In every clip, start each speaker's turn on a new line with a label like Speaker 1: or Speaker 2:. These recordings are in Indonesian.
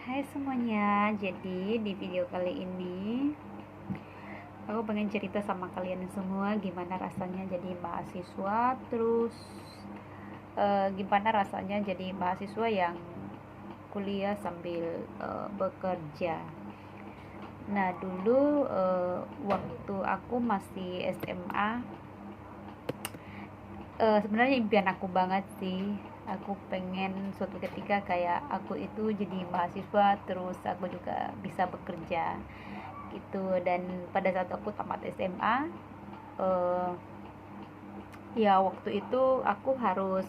Speaker 1: Hai semuanya, jadi di video kali ini aku pengen cerita sama kalian semua gimana rasanya jadi mahasiswa, terus gimana rasanya jadi mahasiswa yang kuliah sambil bekerja. Nah dulu waktu aku masih SMA, sebenarnya impian aku banget sih. Aku pengen suatu ketika kayak aku itu jadi mahasiswa, terus aku juga bisa bekerja gitu. Dan pada saat aku tamat SMA, uh, ya waktu itu aku harus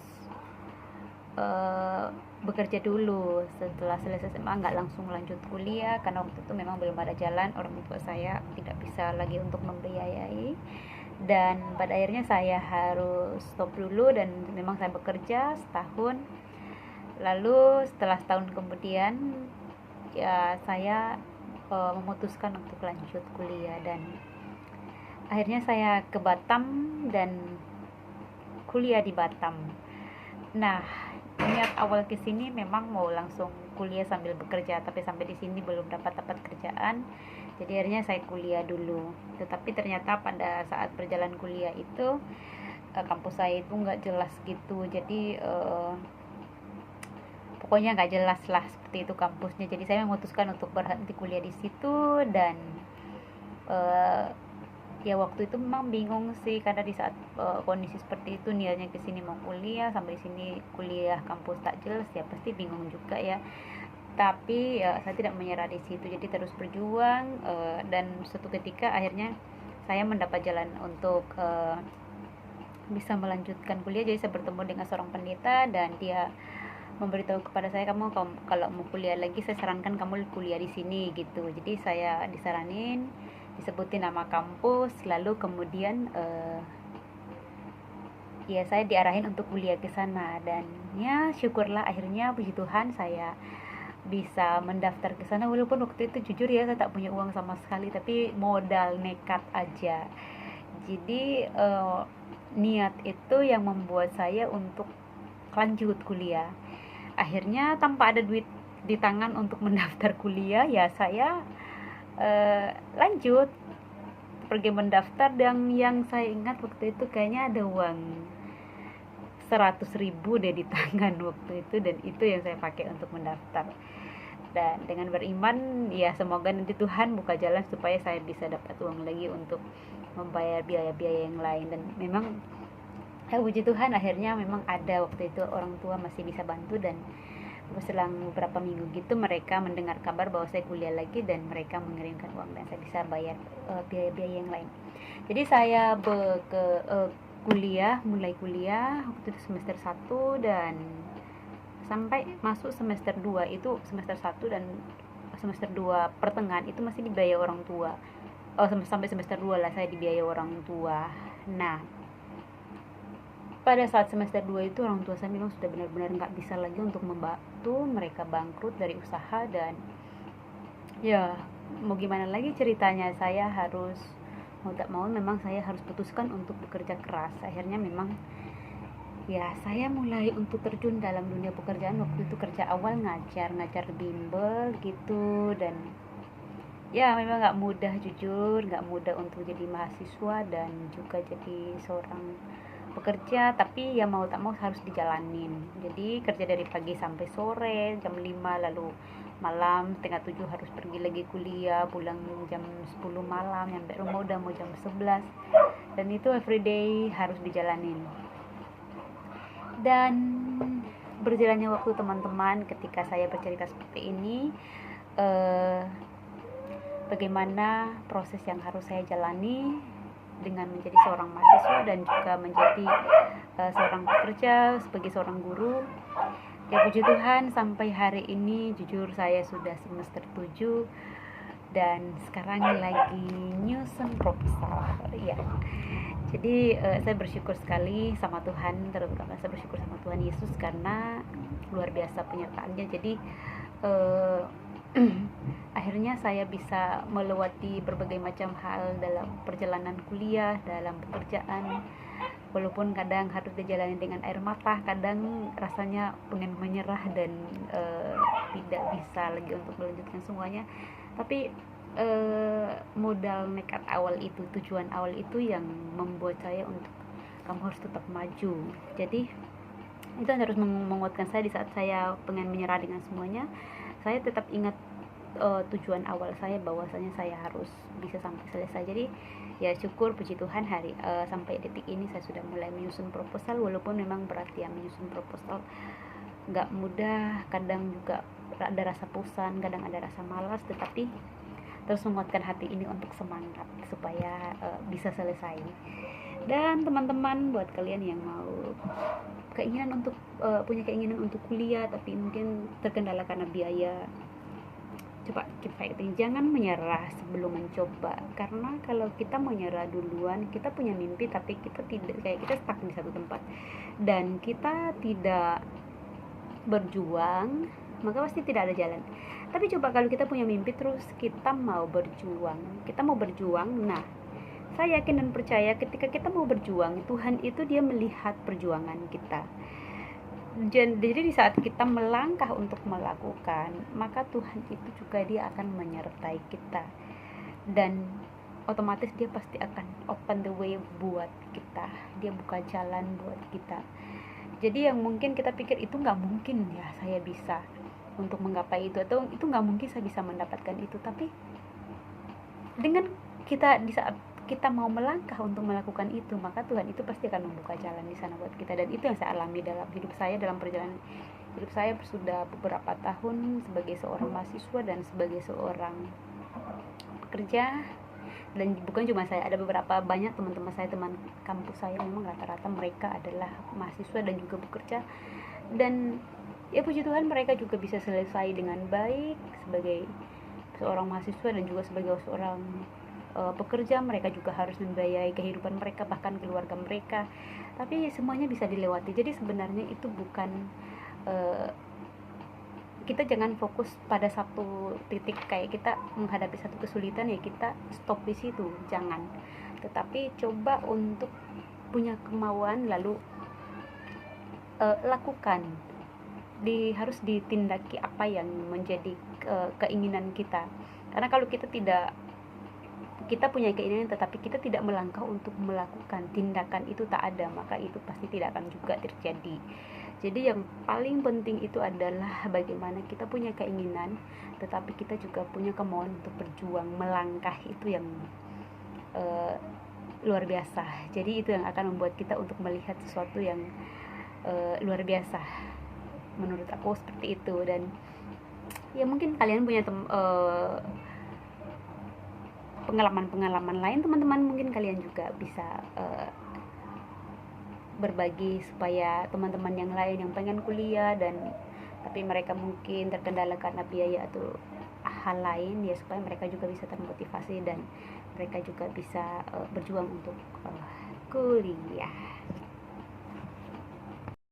Speaker 1: uh, bekerja dulu. Setelah selesai SMA nggak langsung lanjut kuliah karena waktu itu memang belum ada jalan, orang tua saya tidak bisa lagi untuk membiayai, dan pada akhirnya saya harus stop dulu dan memang saya bekerja setahun. Lalu setelah setahun kemudian ya saya memutuskan untuk lanjut kuliah, dan akhirnya saya ke Batam dan kuliah di Batam. Nah, niat awal ke sini memang mau langsung kuliah sambil bekerja, tapi sampai di sini belum dapat kerjaan. Jadi akhirnya saya kuliah dulu. Tetapi ternyata pada saat berjalan kuliah itu kampus saya itu nggak jelas gitu. Jadi pokoknya nggak jelas lah seperti itu kampusnya. Jadi saya memutuskan untuk berhenti kuliah di situ, dan ya waktu itu memang bingung sih karena di saat kondisi seperti itu niatnya ke sini mau kuliah, sampai di sini kuliah kampus tak jelas, ya pasti bingung juga ya. Tapi saya tidak menyerah di situ, jadi terus berjuang, dan suatu ketika akhirnya saya mendapat jalan untuk bisa melanjutkan kuliah. Jadi saya bertemu dengan seorang pendeta dan dia memberitahu kepada saya, kamu kalau mau kuliah lagi saya sarankan kamu kuliah di sini gitu. Jadi saya disaranin, disebutin nama kampus, lalu kemudian ya saya diarahin untuk kuliah ke sana, dan ya syukurlah akhirnya puji Tuhan saya bisa mendaftar ke sana. Walaupun waktu itu jujur ya saya tak punya uang sama sekali, tapi modal nekat aja. Jadi niat itu yang membuat saya untuk lanjut kuliah. Akhirnya tanpa ada duit di tangan untuk mendaftar kuliah, ya saya lanjut pergi mendaftar. Dan yang saya ingat waktu itu kayaknya ada uang 100.000 deh di tangan waktu itu, dan itu yang saya pakai untuk mendaftar. Dan dengan beriman ya semoga nanti Tuhan buka jalan supaya saya bisa dapat uang lagi untuk membayar biaya-biaya yang lain. Dan memang puji Tuhan akhirnya memang ada waktu itu orang tua masih bisa bantu, dan selang beberapa minggu gitu mereka mendengar kabar bahwa saya kuliah lagi dan mereka mengirimkan uang dan saya bisa bayar biaya-biaya yang lain. Jadi saya mulai kuliah waktu itu semester 1 dan sampai masuk semester 2 itu, semester 1 dan semester 2 pertengahan itu masih dibiayai orang tua. Sampai semester 2 lah saya dibiayai orang tua. Nah, pada saat semester 2 itu orang tua saya memang sudah benar-benar nggak bisa lagi untuk membantu, mereka bangkrut dari usaha. Dan ya mau gimana lagi ceritanya, saya harus mau tak mau memang saya harus putuskan untuk bekerja keras. Akhirnya memang ya saya mulai untuk terjun dalam dunia pekerjaan. Waktu itu kerja awal ngajar bimbel gitu, dan ya memang nggak mudah, jujur nggak mudah untuk jadi mahasiswa dan juga jadi seorang pekerja, tapi ya mau tak mau harus dijalanin. Jadi kerja dari pagi sampai sore jam 5, lalu malam setengah 7 harus pergi lagi kuliah, pulang jam 10 malam, nyampe rumah udah mau jam 11, dan itu everyday harus dijalanin. Dan berjalannya waktu teman-teman, ketika saya bercerita seperti ini, bagaimana proses yang harus saya jalani dengan menjadi seorang mahasiswa dan juga menjadi seorang pekerja sebagai seorang guru. Ya puji Tuhan sampai hari ini jujur saya sudah semester 7 dan sekarang lagi nyusun proposal ya. Jadi saya bersyukur sekali sama Tuhan, terutama saya bersyukur sama Tuhan Yesus karena luar biasa penyertaannya. Jadi akhirnya saya bisa melewati berbagai macam hal dalam perjalanan kuliah, dalam pekerjaan, walaupun kadang harus dijalani dengan air mata, kadang rasanya pengen menyerah dan tidak bisa lagi untuk melanjutkan semuanya. Tapi modal nekat awal itu, tujuan awal itu yang membuat saya untuk kamu harus tetap maju. Jadi itu yang harus menguatkan saya di saat saya pengen menyerah dengan semuanya. Saya tetap ingat tujuan awal saya, bahwasanya saya harus bisa sampai selesai. Jadi ya syukur, puji Tuhan, sampai detik ini saya sudah mulai menyusun proposal, walaupun memang berat ya menyusun proposal, nggak mudah, kadang juga ada rasa bosan, kadang ada rasa malas, tetapi terus menguatkan hati ini untuk semangat supaya bisa selesai. Dan teman-teman, buat kalian yang mau punya keinginan untuk kuliah tapi mungkin terkendala karena biaya, coba keep fighting, jangan menyerah sebelum mencoba. Karena kalau kita menyerah duluan, kita punya mimpi tapi kita tidak, kayak kita stuck di satu tempat dan kita tidak berjuang, maka pasti tidak ada jalan. Tapi coba kalau kita punya mimpi terus kita mau berjuang, nah saya yakin dan percaya ketika kita mau berjuang, Tuhan itu dia melihat perjuangan kita. Jadi di saat kita melangkah untuk melakukan, maka Tuhan itu juga dia akan menyertai kita, dan otomatis dia pasti akan open the way buat kita, dia buka jalan buat kita. Jadi yang mungkin kita pikir itu nggak mungkin ya saya bisa untuk menggapai itu, atau itu nggak mungkin saya bisa mendapatkan itu, tapi dengan kita di saat kita mau melangkah untuk melakukan itu, maka Tuhan itu pasti akan membuka jalan di sana buat kita. Dan itu yang saya alami dalam hidup saya, dalam perjalanan hidup saya sudah beberapa tahun sebagai seorang mahasiswa dan sebagai seorang pekerja. Dan bukan cuma saya, ada beberapa banyak teman-teman saya, teman kampus saya, memang rata-rata mereka adalah mahasiswa dan juga bekerja, dan ya puji Tuhan mereka juga bisa selesai dengan baik sebagai seorang mahasiswa dan juga sebagai seorang pekerja. Mereka juga harus membiayai kehidupan mereka, bahkan keluarga mereka, tapi semuanya bisa dilewati. Jadi sebenarnya itu bukan kita jangan fokus pada satu titik, kayak kita menghadapi satu kesulitan ya kita stop di situ, jangan. Tetapi coba untuk punya kemauan, lalu lakukan, harus ditindaki apa yang menjadi keinginan kita. Karena kalau kita punya keinginan tetapi kita tidak melangkah untuk melakukan tindakan itu, tak ada, maka itu pasti tidak akan juga terjadi. Jadi yang paling penting itu adalah bagaimana kita punya keinginan tetapi kita juga punya kemauan untuk berjuang melangkah, itu yang luar biasa. Jadi itu yang akan membuat kita untuk melihat sesuatu yang luar biasa, menurut aku seperti itu. Dan ya mungkin kalian punya pengalaman-pengalaman lain, teman-teman, mungkin kalian juga bisa berbagi supaya teman-teman yang lain yang pengen kuliah dan tapi mereka mungkin terkendala karena biaya atau hal lain, ya supaya mereka juga bisa termotivasi dan mereka juga bisa berjuang untuk kuliah.